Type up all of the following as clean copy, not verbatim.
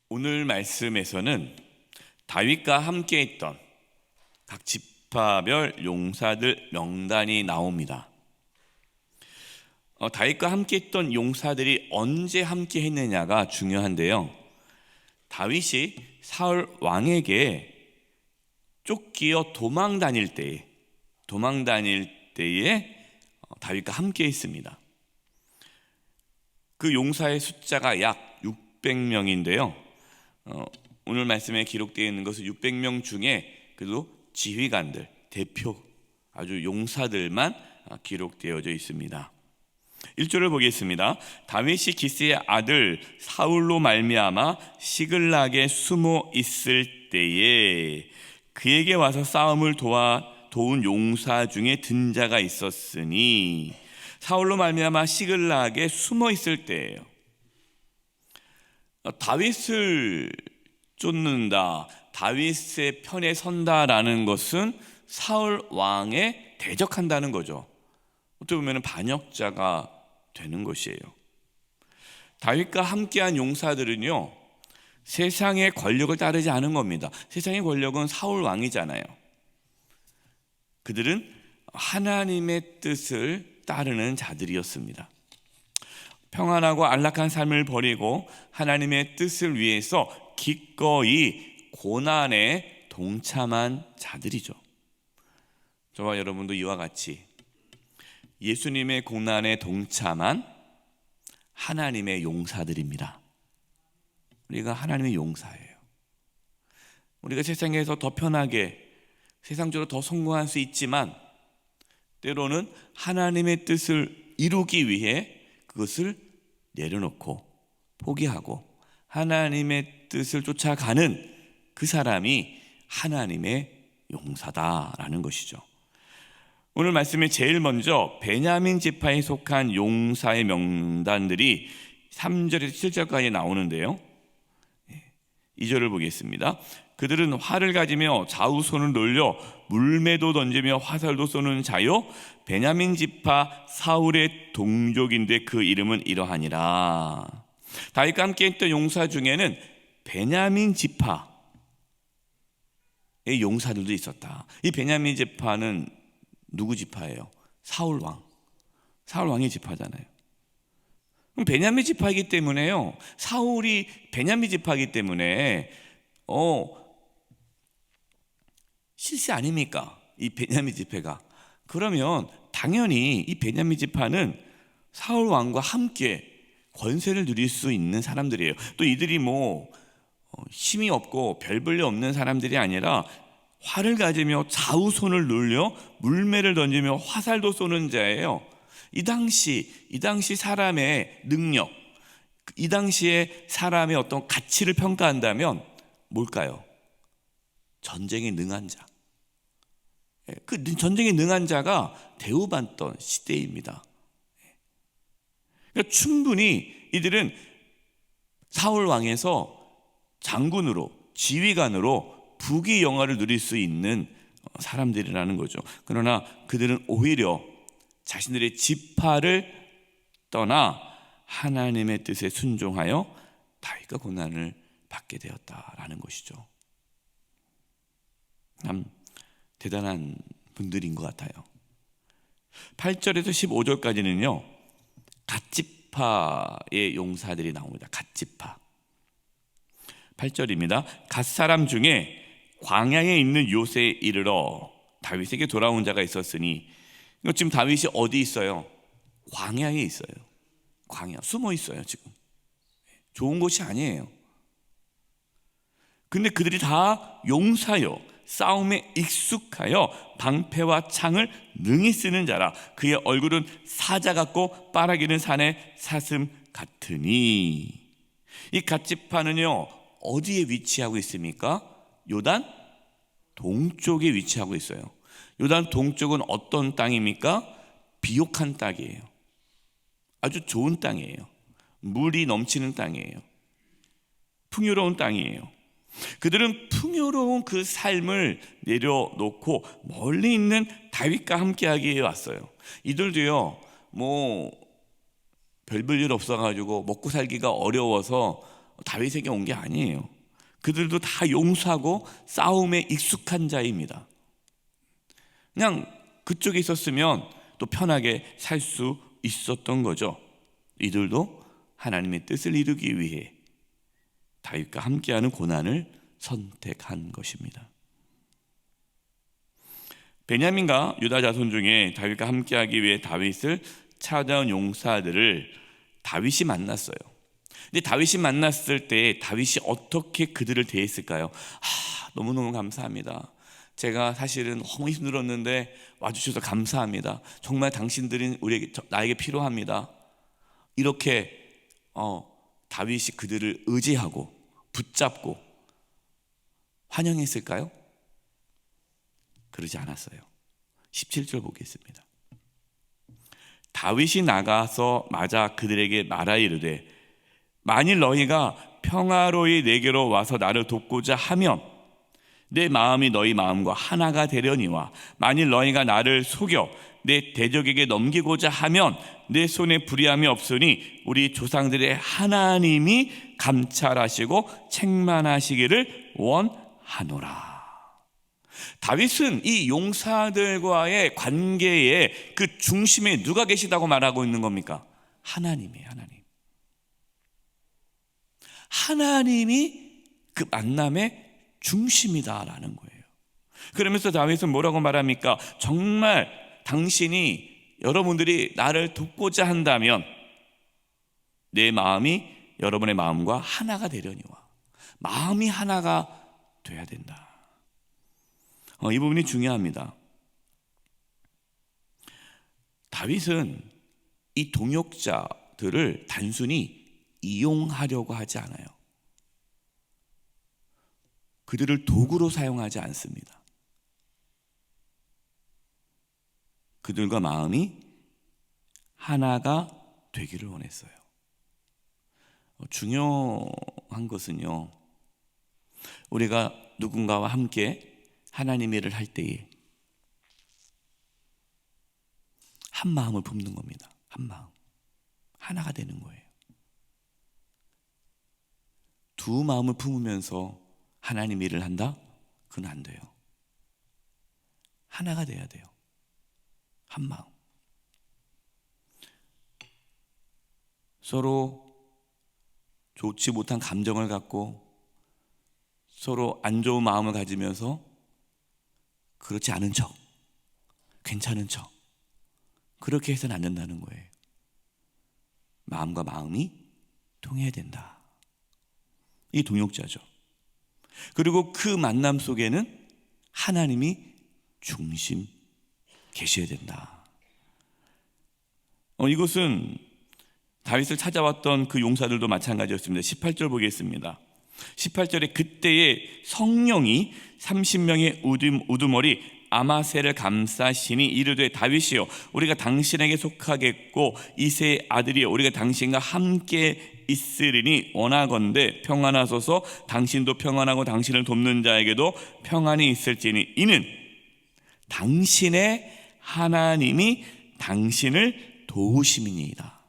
오늘 말씀에서는 다윗과 함께 있던 각 지파별 용사들 명단이 나옵니다. 다윗과 함께 있던 용사들이 언제 함께 했느냐가 중요한데요. 다윗이 사울 왕에게 쫓기어 도망 다닐 때에 다윗과 함께 있습니다. 그 용사의 숫자가 약 600명인데요. 오늘 말씀에 기록되어 있는 것은 600명 중에 그래도 지휘관들, 대표, 아주 용사들만 기록되어져 있습니다. 1절을 보겠습니다. 다윗이 기스의 아들 사울로 말미암아 시글락에 숨어 있을 때에 그에게 와서 싸움을 도운 용사 중에 든 자가 있었으니, 사울로 말미암아 시글락에 숨어 있을 때예요. 다윗을 쫓는다, 다윗의 편에 선다라는 것은 사울 왕에 대적한다는 거죠. 어떻게 보면 반역자가 되는 것이에요. 다윗과 함께한 용사들은요, 세상의 권력을 따르지 않은 겁니다. 세상의 권력은 사울 왕이잖아요. 그들은 하나님의 뜻을 따르는 자들이었습니다. 평안하고 안락한 삶을 버리고 하나님의 뜻을 위해서 기꺼이 고난에 동참한 자들이죠. 저와 여러분도 이와 같이 예수님의 고난에 동참한 하나님의 용사들입니다. 우리가 하나님의 용사예요. 우리가 세상에서 더 편하게, 세상적으로 더 성공할 수 있지만 때로는 하나님의 뜻을 이루기 위해 그것을 내려놓고 포기하고 하나님의 뜻을 쫓아가는 그 사람이 하나님의 용사다라는 것이죠. 오늘 말씀에 제일 먼저 베냐민 지파에 속한 용사의 명단들이 3절에서 7절까지 나오는데요. 2절을 보겠습니다. 그들은 활을 가지며 좌우손을 돌려 물매도 던지며 화살도 쏘는 자요, 베냐민 지파 사울의 동족인데 그 이름은 이러하니라. 다윗과 함께 했던 용사 중에는 베냐민 지파의 용사들도 있었다. 이 베냐민 지파는 누구 지파예요? 사울 왕의 지파잖아요. 그럼 베냐민 지파이기 때문에요, 사울이 베냐민 지파이기 때문에 실세 아닙니까? 이 베냐민 지파가. 그러면 당연히 이 베냐민 지파는 사울 왕과 함께 권세를 누릴 수 있는 사람들이에요. 또 이들이 힘이 없고 별 볼일 없는 사람들이 아니라 활을 가지며 좌우손을 눌려 물매를 던지며 화살도 쏘는 자예요. 이 당시 사람의 능력, 이 당시에 사람의 어떤 가치를 평가한다면 뭘까요? 전쟁에 능한 자. 그 전쟁에 능한 자가 대우받던 시대입니다. 그러니까 충분히 이들은 사울 왕에서 장군으로, 지휘관으로 부귀 영화를 누릴 수 있는 사람들이라는 거죠. 그러나 그들은 오히려 자신들의 지파를 떠나 하나님의 뜻에 순종하여 다윗과 고난을 받게 되었다라는 것이죠. 참 대단한 분들인 것 같아요. 8절에서 15절까지는요, 갓지파의 용사들이 나옵니다. 갓지파. 8절입니다. 갓사람 중에 광야에 있는 요새에 이르러 다윗에게 돌아온 자가 있었으니, 지금 다윗이 어디 있어요? 광야에 있어요. 광야, 숨어 있어요. 지금 좋은 곳이 아니에요. 근데 그들이 다 용사요, 싸움에 익숙하여 방패와 창을 능히 쓰는 자라. 그의 얼굴은 사자 같고 빠르기는 산의 사슴 같으니. 이 갓지파는요, 어디에 위치하고 있습니까? 요단 동쪽에 위치하고 있어요. 요단 동쪽은 어떤 땅입니까? 비옥한 땅이에요. 아주 좋은 땅이에요. 물이 넘치는 땅이에요. 풍요로운 땅이에요. 그들은 풍요로운 그 삶을 내려놓고 멀리 있는 다윗과 함께하기 위해 왔어요. 이들도요, 별 볼 일 없어가지고 먹고 살기가 어려워서 다윗에게 온 게 아니에요. 그들도 다 용서하고 싸움에 익숙한 자입니다. 그냥 그쪽에 있었으면 또 편하게 살 수 있었던 거죠. 이들도 하나님의 뜻을 이루기 위해 다윗과 함께하는 고난을 선택한 것입니다. 베냐민과 유다 자손 중에 다윗과 함께하기 위해 다윗을 찾아온 용사들을 다윗이 만났어요. 근데 다윗이 만났을 때 다윗이 어떻게 그들을 대했을까요? 너무너무 감사합니다. 제가 사실은 너무 힘들었는데 와주셔서 감사합니다. 정말 당신들은 나에게 필요합니다. 이렇게 다윗이 그들을 의지하고 붙잡고 환영했을까요? 그러지 않았어요. 17절 보겠습니다. 다윗이 나가서 맞아 그들에게 말하이르되 만일 너희가 평화로이 내게로 와서 나를 돕고자 하면 내 마음이 너희 마음과 하나가 되려니와 만일 너희가 나를 속여 내 대적에게 넘기고자 하면 내 손에 불의함이 없으니 우리 조상들의 하나님이 감찰하시고 책망하시기를 원하노라. 다윗은 이 용사들과의 관계의 그 중심에 누가 계시다고 말하고 있는 겁니까? 하나님이에요. 하나님이 그 만남의 중심이다라는 거예요. 그러면서 다윗은 뭐라고 말합니까? 정말 당신이 여러분들이 나를 돕고자 한다면 내 마음이 여러분의 마음과 하나가 되려니와 마음이 하나가 돼야 된다. 이 부분이 중요합니다. 다윗은 이 동역자들을 단순히 이용하려고 하지 않아요. 그들을 도구로 사용하지 않습니다. 그들과 마음이 하나가 되기를 원했어요. 중요한 것은요, 우리가 누군가와 함께 하나님 일을 할 때에 한 마음을 품는 겁니다. 한 마음, 하나가 되는 거예요. 두 마음을 품으면서 하나님 일을 한다? 그건 안 돼요. 하나가 돼야 돼요. 한 마음. 서로 좋지 못한 감정을 갖고 서로 안 좋은 마음을 가지면서 그렇지 않은 척, 괜찮은 척, 그렇게 해서는 안 된다는 거예요. 마음과 마음이 통해야 된다. 이 동역자죠. 그리고 그 만남 속에는 하나님이 중심 계셔야 된다. 이것은 다윗을 찾아왔던 그 용사들도 마찬가지였습니다. 18절 보겠습니다. 18절에 그때에 성령이 30명의 우두머리 아마새를 감싸시니 이르되 다윗이여 우리가 당신에게 속하겠고 이새의 아들이여 우리가 당신과 함께 있으리니 원하건대 평안하소서. 당신도 평안하고 당신을 돕는 자에게도 평안이 있을지니 이는 당신의 하나님이 당신을 도우심이니이다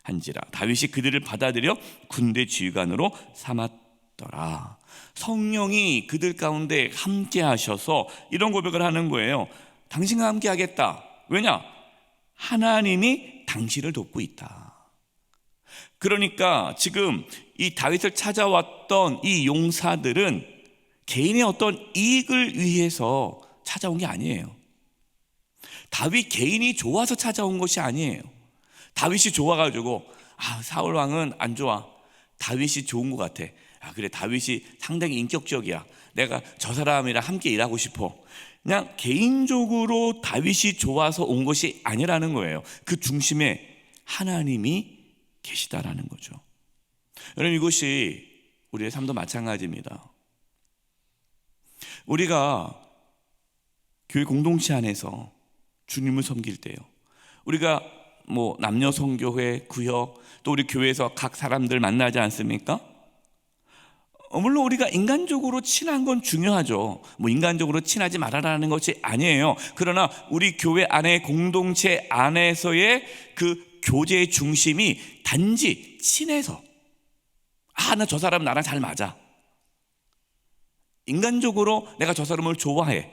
한지라. 다윗이 그들을 받아들여 군대 지휘관으로 삼았더라. 성령이 그들 가운데 함께 하셔서 이런 고백을 하는 거예요. 당신과 함께 하겠다. 왜냐? 하나님이 당신을 돕고 있다. 그러니까 지금 이 다윗을 찾아왔던 이 용사들은 개인의 어떤 이익을 위해서 찾아온 게 아니에요. 다윗 개인이 좋아서 찾아온 것이 아니에요. 다윗이 좋아가지고 사울 왕은 안 좋아, 다윗이 좋은 것 같아, 그래 다윗이 상당히 인격적이야, 내가 저 사람이랑 함께 일하고 싶어. 그냥 개인적으로 다윗이 좋아서 온 것이 아니라는 거예요. 그 중심에 하나님이 계시다라는 거죠. 여러분, 이것이 우리의 삶도 마찬가지입니다. 우리가 교회 공동체 안에서 주님을 섬길 때요, 우리가 남녀 성교회, 구역, 또 우리 교회에서 각 사람들 만나지 않습니까? 물론 우리가 인간적으로 친한 건 중요하죠. 인간적으로 친하지 말아라는 것이 아니에요. 그러나 우리 교회 안에 공동체 안에서의 그 교제의 중심이 단지 친해서, 나 저 사람 나랑 잘 맞아. 인간적으로 내가 저 사람을 좋아해.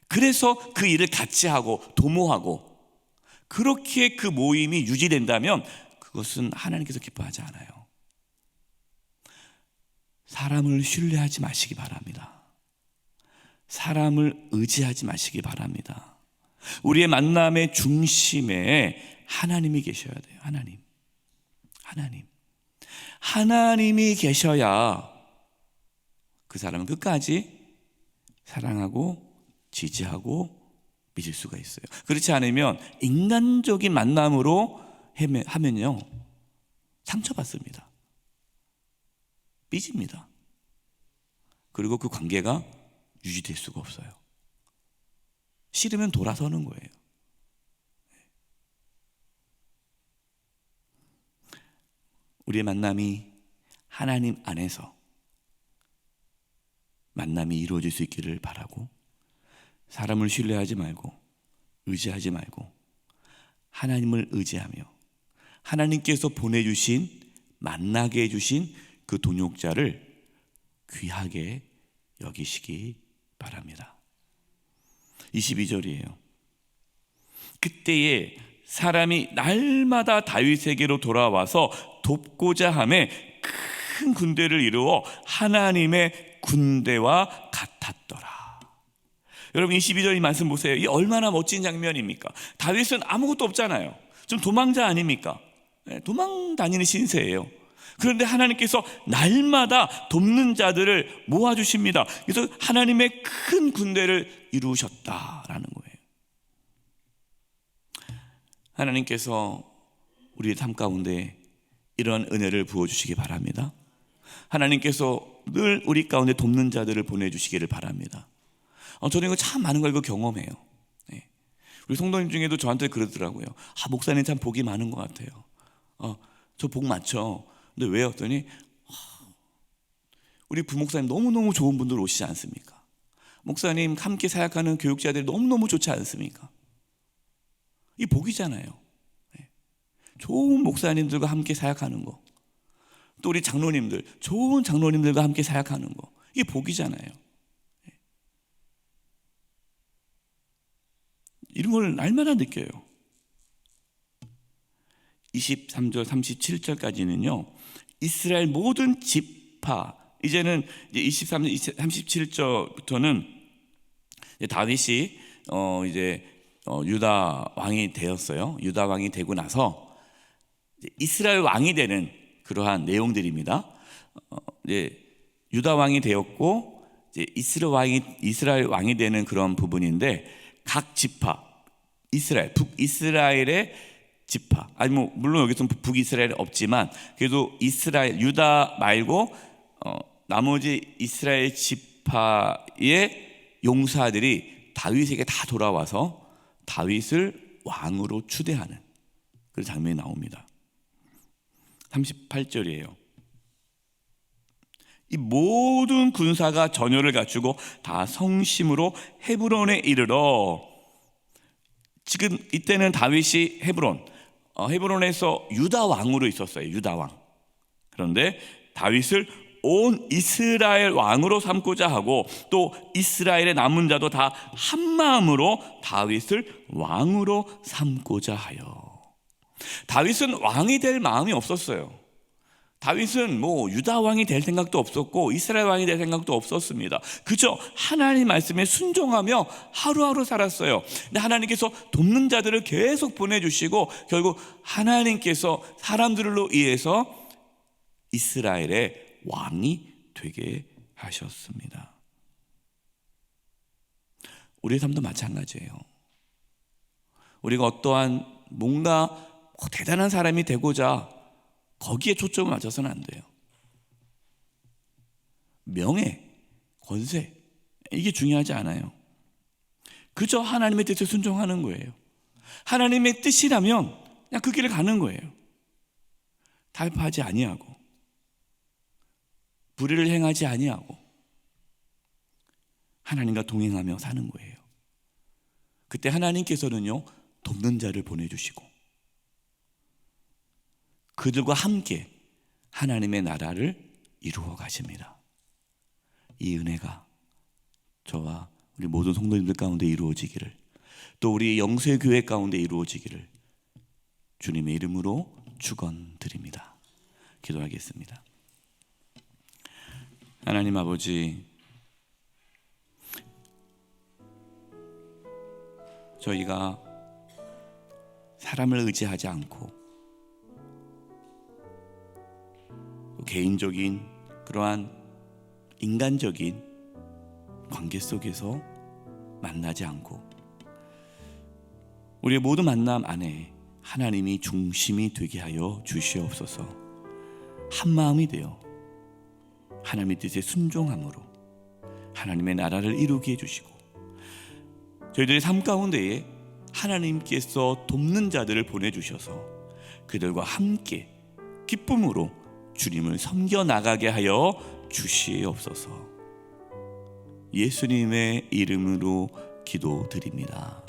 그래서 그 일을 같이 하고 도모하고 그렇게 그 모임이 유지된다면 그것은 하나님께서 기뻐하지 않아요. 사람을 신뢰하지 마시기 바랍니다. 사람을 의지하지 마시기 바랍니다. 우리의 만남의 중심에 하나님이 계셔야 돼요. 하나님이 계셔야 그 사람은 끝까지 사랑하고 지지하고 믿을 수가 있어요. 그렇지 않으면 인간적인 만남으로 하면요 상처받습니다. 삐집니다. 그리고 그 관계가 유지될 수가 없어요. 싫으면 돌아서는 거예요. 우리의 만남이 하나님 안에서 만남이 이루어질 수 있기를 바라고, 사람을 신뢰하지 말고 의지하지 말고 하나님을 의지하며 하나님께서 보내주신, 만나게 해주신 그 동역자를 귀하게 여기시기 바랍니다. 22절이에요. 그때에 사람이 날마다 다윗에게로 돌아와서 돕고자 하매 큰 군대를 이루어 하나님의 군대와 같았더라. 여러분 22절 이 말씀 보세요. 이 얼마나 멋진 장면입니까? 다윗은 아무것도 없잖아요. 좀 도망자 아닙니까? 도망 다니는 신세예요. 그런데 하나님께서 날마다 돕는 자들을 모아주십니다. 그래서 하나님의 큰 군대를 이루셨다라는 거예요. 하나님께서 우리의 삶 가운데 이런 은혜를 부어주시기 바랍니다. 하나님께서 늘 우리 가운데 돕는 자들을 보내주시기를 바랍니다. 저는 이거 참 많은 걸 경험해요. 우리 성도님 중에도 저한테 그러더라고요. 목사님 참 복이 많은 것 같아요. 저 복 많죠. 근데 왜? 했더니 우리 부목사님 너무너무 좋은 분들 오시지 않습니까? 목사님 함께 사역하는 교육자들이 너무너무 좋지 않습니까? 이 복이잖아요. 좋은 목사님들과 함께 사역하는 거, 또 우리 장로님들, 좋은 장로님들과 함께 사역하는 거, 이게 복이잖아요. 이런 걸 날마다 느껴요. 23절 37절까지는요 이스라엘 모든 지파, 이제는 23절 37절부터는 다윗이 유다 왕이 되었어요. 유다 왕이 되고 나서 이스라엘 왕이 되는 그러한 내용들입니다. 유다 왕이 되었고 이스라엘 왕이 되는 그런 부분인데, 각 지파, 북이스라엘의 지파, 물론 여기서는 북이스라엘이 없지만 그래도 이스라엘, 유다 말고 나머지 이스라엘 지파의 용사들이 다윗에게 다 돌아와서 다윗을 왕으로 추대하는 그런 장면이 나옵니다. 38절이에요. 이 모든 군사가 전열을 갖추고 다 성심으로 헤브론에 이르러, 지금 이때는 다윗이 헤브론에서 유다 왕으로 있었어요. 유다 왕. 그런데 다윗을 온 이스라엘 왕으로 삼고자 하고, 또 이스라엘의 남은 자도 다 한 마음으로 다윗을 왕으로 삼고자 하여. 다윗은 왕이 될 마음이 없었어요. 다윗은 유다 왕이 될 생각도 없었고 이스라엘 왕이 될 생각도 없었습니다. 그저 하나님 말씀에 순종하며 하루하루 살았어요. 근데 하나님께서 돕는 자들을 계속 보내주시고 결국 하나님께서 사람들로 의해서 이스라엘의 왕이 되게 하셨습니다. 우리의 삶도 마찬가지예요. 우리가 어떠한 뭔가 대단한 사람이 되고자 거기에 초점을 맞춰서는 안 돼요. 명예, 권세, 이게 중요하지 않아요. 그저 하나님의 뜻에 순종하는 거예요. 하나님의 뜻이라면 그냥 그 길을 가는 거예요. 탈피하지 아니하고 불의를 행하지 아니하고 하나님과 동행하며 사는 거예요. 그때 하나님께서는요 돕는 자를 보내주시고 그들과 함께 하나님의 나라를 이루어 가십니다. 이 은혜가 저와 우리 모든 성도님들 가운데 이루어지기를, 또 우리 영세교회 가운데 이루어지기를 주님의 이름으로 축원드립니다. 기도하겠습니다. 하나님 아버지, 저희가 사람을 의지하지 않고 개인적인 그러한 인간적인 관계 속에서 만나지 않고 우리의 모든 만남 안에 하나님이 중심이 되게 하여 주시옵소서. 한 마음이 되어 하나님의 뜻에 순종함으로 하나님의 나라를 이루게 해주시고, 저희들의 삶 가운데에 하나님께서 돕는 자들을 보내주셔서 그들과 함께 기쁨으로 주님을 섬겨나가게 하여 주시옵소서. 예수님의 이름으로 기도드립니다.